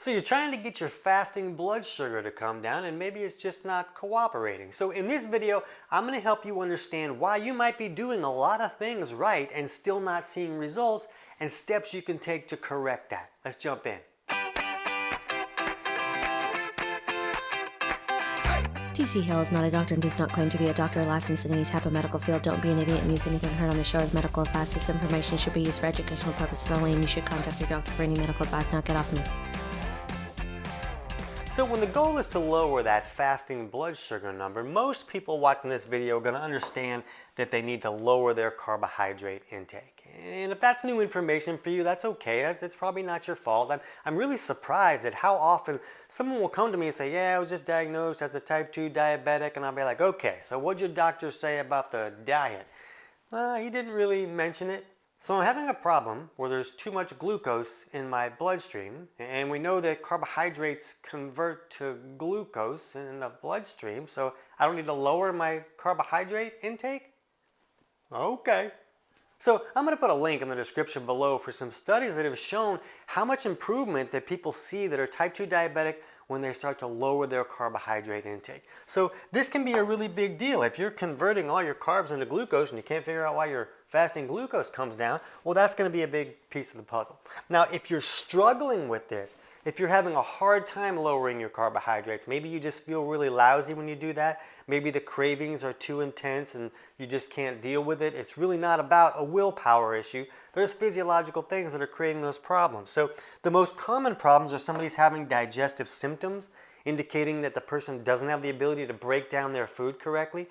So you're trying to get your fasting blood sugar to come down and maybe it's just not cooperating. So in this video, I'm going to help you understand why you might be doing a lot of things right and still not seeing results and steps you can take to correct that. Let's jump in. TC Hale is not a doctor and does not claim to be a doctor or licensed in any type of medical field. Don't be an idiot and use anything heard on the show as medical advice. This information should be used for educational purposes only, and you should contact your doctor for any medical advice. Now get off me. So when the goal is to lower that fasting blood sugar number, most people watching this video are going to understand that they need to lower their carbohydrate intake. And if that's new information for you, that's okay. That's probably not your fault. I'm really surprised at how often someone will come to me and say, yeah, I was just diagnosed as a type 2 diabetic. And I'll be like, okay, so what'd your doctor say about the diet? Well, he didn't really mention it. So I'm having a problem where there's too much glucose in my bloodstream, and we know that carbohydrates convert to glucose in the bloodstream, so I don't need to lower my carbohydrate intake? Okay. So I'm going to put a link in the description below for some studies that have shown how much improvement that people see that are type 2 diabetic when they start to lower their carbohydrate intake. So this can be a really big deal. If you're converting all your carbs into glucose and you can't figure out why your fasting glucose comes down, well, that's going to be a big piece of the puzzle. Now, if you're struggling with this, if you're having a hard time lowering your carbohydrates, maybe you just feel really lousy when you do that, maybe the cravings are too intense and you just can't deal with it, it's really not about a willpower issue. There's physiological things that are creating those problems. So the most common problems are somebody's having digestive symptoms, indicating that the person doesn't have the ability to break down their food correctly.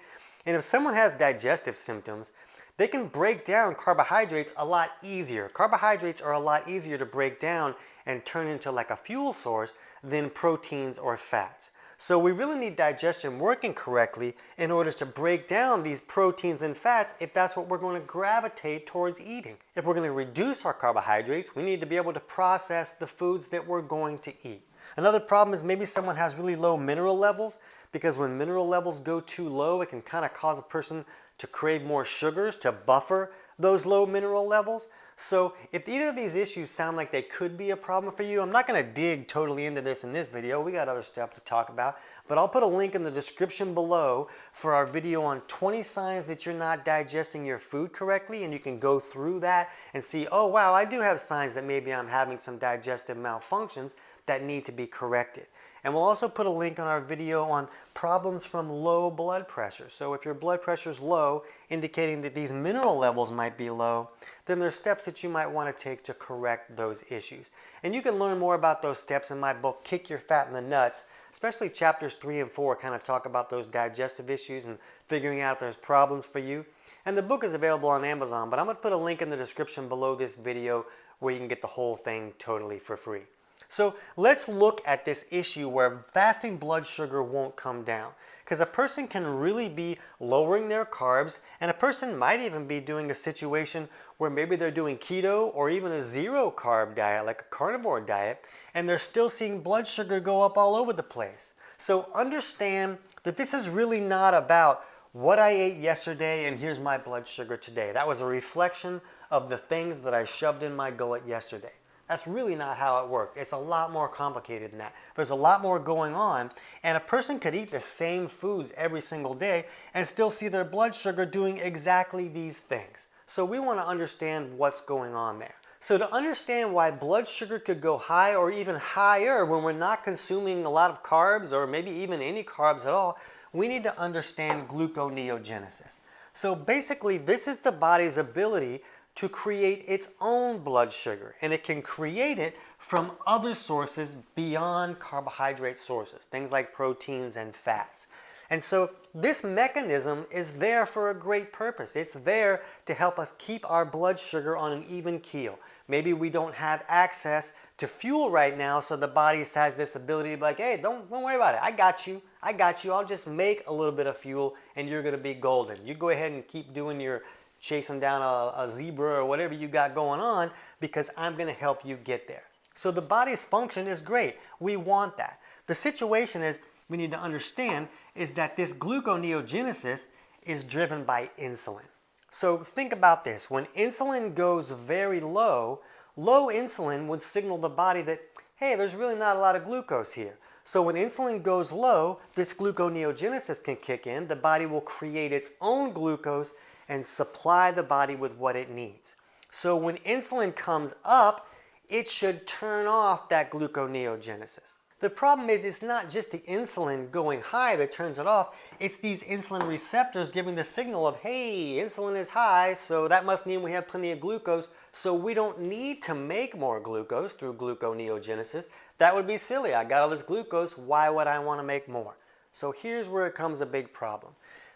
And if someone has digestive symptoms, they can break down carbohydrates a lot easier. Carbohydrates are a lot easier to break down and turn into like a fuel source than proteins or fats. So we really need digestion working correctly in order to break down these proteins and fats if that's what we're going to gravitate towards eating. If we're going to reduce our carbohydrates, we need to be able to process the foods that we're going to eat. Another problem is maybe someone has really low mineral levels, because when mineral levels go too low, it can kind of cause a person to crave more sugars to buffer those low mineral levels. So if either of these issues sound like they could be a problem for you, I'm not going to dig totally into this in this video. We got other stuff to talk about, but I'll put a link in the description below for our video on 20 signs that you're not digesting your food correctly, and you can go through that and see, oh wow, I do have signs that maybe I'm having some digestive malfunctions that need to be corrected. And we'll also put a link on our video on problems from low blood pressure. So if your blood pressure is low, indicating that these mineral levels might be low, then there's steps that you might want to take to correct those issues. And you can learn more about those steps in my book, Kick Your Fat in the Nuts, especially chapters 3 and 4 kind of talk about those digestive issues and figuring out if there's problems for you. And the book is available on Amazon, but I'm going to put a link in the description below this video where you can get the whole thing totally for free. So let's look at this issue where fasting blood sugar won't come down, because a person can really be lowering their carbs, and a person might even be doing a situation where maybe they're doing keto or even a zero carb diet, like a carnivore diet, and they're still seeing blood sugar go up all over the place. So understand that this is really not about what I ate yesterday and here's my blood sugar today. That was a reflection of the things that I shoved in my gullet yesterday. That's really not how it works. It's a lot more complicated than that. There's a lot more going on, and a person could eat the same foods every single day and still see their blood sugar doing exactly these things. So we want to understand what's going on there. So to understand why blood sugar could go high or even higher when we're not consuming a lot of carbs or maybe even any carbs at all, we need to understand gluconeogenesis. So basically, this is the body's ability to create its own blood sugar, and it can create it from other sources beyond carbohydrate sources, things like proteins and fats. And so this mechanism is there for a great purpose. It's there to help us keep our blood sugar on an even keel. Maybe we don't have access to fuel right now, so the body has this ability to be like, hey, don't worry about it. I got you. I'll just make a little bit of fuel and you're going to be golden. You go ahead and keep doing your chasing down a zebra or whatever you got going on, because I'm going to help you get there. So the body's function is great. We want that. The situation is, we need to understand, is that this gluconeogenesis is driven by insulin. So think about this. When insulin goes very low, low insulin would signal the body that, hey, there's really not a lot of glucose here. So when insulin goes low, this gluconeogenesis can kick in. The body will create its own glucose and supply the body with what it needs. So when insulin comes up, it should turn off that gluconeogenesis. The problem is it's not just the insulin going high that turns it off, it's these insulin receptors giving the signal of, hey, insulin is high, so that must mean we have plenty of glucose, so we don't need to make more glucose through gluconeogenesis. That would be silly. I got all this glucose, why would I want to make more? So here's where it comes a big problem.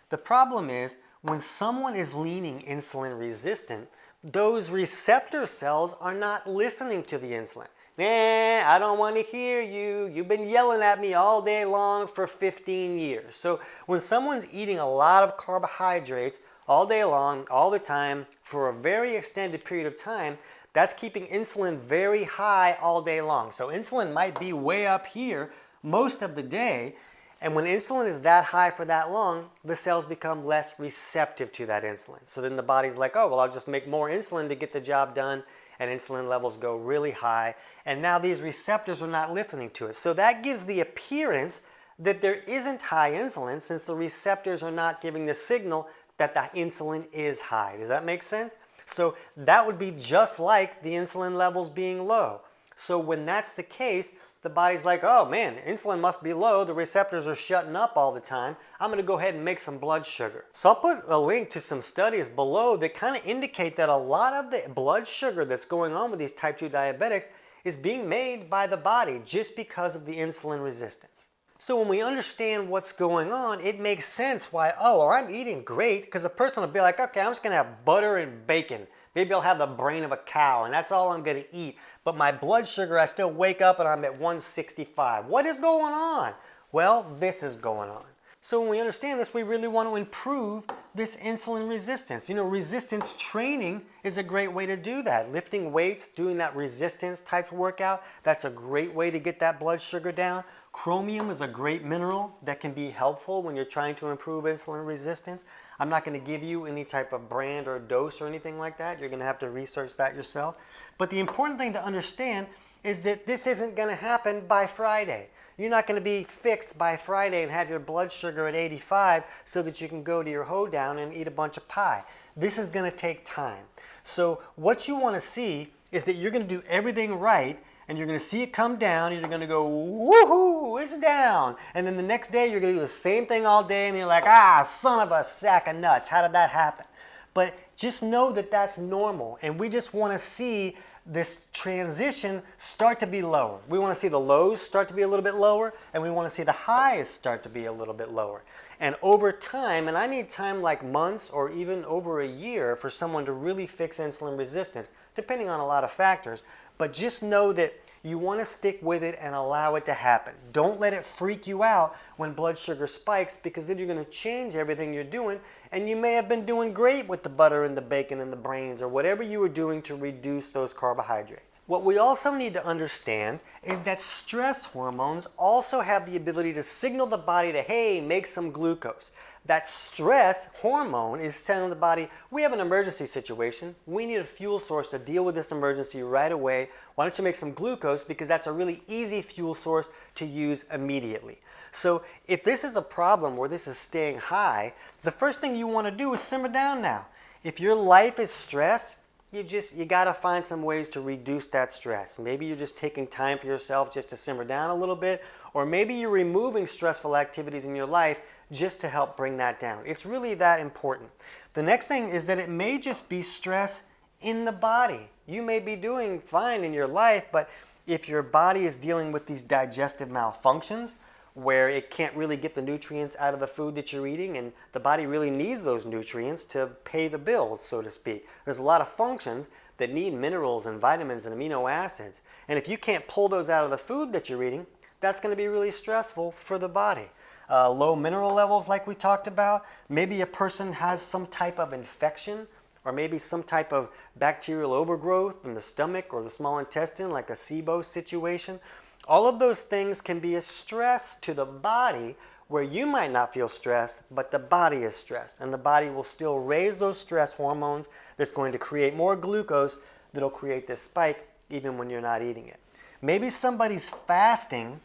The problem is when someone is leaning insulin resistant, those receptor cells are not listening to the insulin. Nah, I don't want to hear you. You've been yelling at me all day long for 15 years. So when someone's eating a lot of carbohydrates all day long, all the time, for a very extended period of time, that's keeping insulin very high all day long. So insulin might be way up here most of the day, and when insulin is that high for that long, the cells become less receptive to that insulin. So then the body's like, oh, well, I'll just make more insulin to get the job done, and insulin levels go really high, and now these receptors are not listening to it. So that gives the appearance that there isn't high insulin since the receptors are not giving the signal that the insulin is high. Does that make sense? So that would be just like the insulin levels being low. So when that's the case, the body's like, oh man, insulin must be low, the receptors are shutting up all the time, I'm going to go ahead and make some blood sugar. So I'll put a link to some studies below that kind of indicate that a lot of the blood sugar that's going on with these type 2 diabetics is being made by the body just because of the insulin resistance. So when we understand what's going on, it makes sense why, oh, well, I'm eating great, because a person will be like, okay, I'm just going to have butter and bacon. Maybe I'll have the brain of a cow, and that's all I'm going to eat. But my blood sugar, I still wake up and I'm at 165. What is going on? Well, this is going on. So when we understand this, we really want to improve this insulin resistance. You know, resistance training is a great way to do that. Lifting weights, doing that resistance type workout, that's a great way to get that blood sugar down. Chromium is a great mineral that can be helpful when you're trying to improve insulin resistance. I'm not going to give you any type of brand or dose or anything like that. You're going to have to research that yourself. But the important thing to understand is that this isn't going to happen by Friday. You're not going to be fixed by Friday and have your blood sugar at 85 so that you can go to your hoedown and eat a bunch of pie. This is going to take time. So what you want to see is that you're going to do everything right, and you're going to see it come down, and you're going to go, woohoo, it's down. And then the next day, you're going to do the same thing all day, and you're like, ah, son of a sack of nuts, how did that happen? But just know that that's normal, and we just want to see this transition start to be lower. We want to see the lows start to be a little bit lower, and we want to see the highs start to be a little bit lower. And over time, and I need time like months or even over a year for someone to really fix insulin resistance, depending on a lot of factors. But just know that you want to stick with it and allow it to happen. Don't let it freak you out when blood sugar spikes, because then you're going to change everything you're doing, and you may have been doing great with the butter and the bacon and the brains or whatever you were doing to reduce those carbohydrates. What we also need to understand is that stress hormones also have the ability to signal the body to, hey, make some glucose. That stress hormone is telling the body, we have an emergency situation. We need a fuel source to deal with this emergency right away. Why don't you make some glucose, because that's a really easy fuel source to use immediately. So if this is a problem where this is staying high, the first thing you want to do is simmer down now. If your life is stressed, you got to find some ways to reduce that stress. Maybe you're just taking time for yourself just to simmer down a little bit, or maybe you're removing stressful activities in your life just to help bring that down. It's really that important. The next thing is that it may just be stress in the body. You may be doing fine in your life, but if your body is dealing with these digestive malfunctions, where it can't really get the nutrients out of the food that you're eating, and the body really needs those nutrients to pay the bills, so to speak. There's a lot of functions that need minerals and vitamins and amino acids. And if you can't pull those out of the food that you're eating, that's going to be really stressful for the body. Low mineral levels like we talked about. Maybe a person has some type of infection, or maybe some type of bacterial overgrowth in the stomach or the small intestine, like a SIBO situation. All of those things can be a stress to the body, where you might not feel stressed, but the body is stressed. And the body will still raise those stress hormones that's going to create more glucose that'll create this spike even when you're not eating it. Maybe somebody's fasting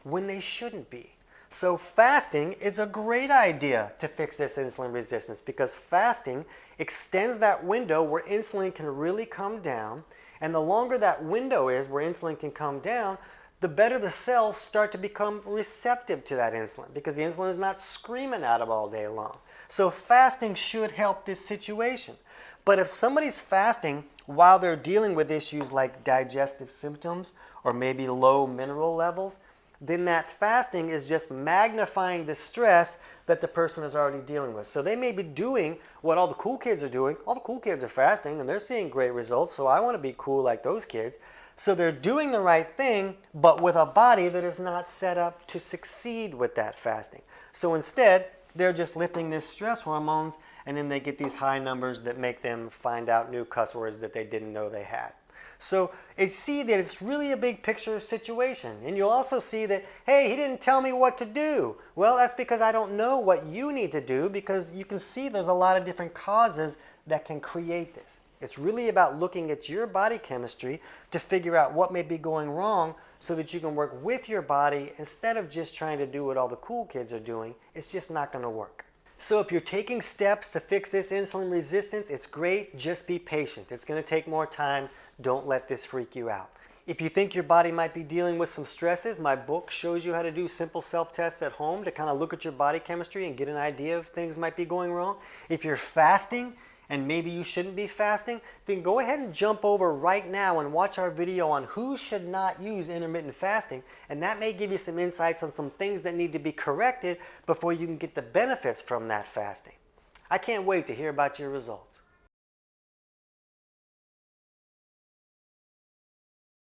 when they shouldn't be. So fasting is a great idea to fix this insulin resistance because fasting extends that window where insulin can really come down, and the longer that window is where insulin can come down, the better the cells start to become receptive to that insulin because the insulin is not screaming at them all day long. So fasting should help this situation. But if somebody's fasting while they're dealing with issues like digestive symptoms or maybe low mineral levels, then that fasting is just magnifying the stress that the person is already dealing with. So they may be doing what all the cool kids are doing. All the cool kids are fasting and they're seeing great results, so I want to be cool like those kids. So they're doing the right thing, but with a body that is not set up to succeed with that fasting. So instead, they're just lifting this stress hormones, and then they get these high numbers that make them find out new cuss words that they didn't know they had. So you see that it's really a big picture situation. And you'll also see that, hey, he didn't tell me what to do. Well, that's because I don't know what you need to do, because you can see there's a lot of different causes that can create this. It's really about looking at your body chemistry to figure out what may be going wrong so that you can work with your body instead of just trying to do what all the cool kids are doing. It's just not going to work. So if you're taking steps to fix this insulin resistance, it's great. Just be patient. It's going to take more time. Don't let this freak you out. If you think your body might be dealing with some stresses, my book shows you how to do simple self-tests at home to kind of look at your body chemistry and get an idea if things might be going wrong. If you're fasting and maybe you shouldn't be fasting, then go ahead and jump over right now and watch our video on who should not use intermittent fasting, and that may give you some insights on some things that need to be corrected before you can get the benefits from that fasting. I can't wait to hear about your results.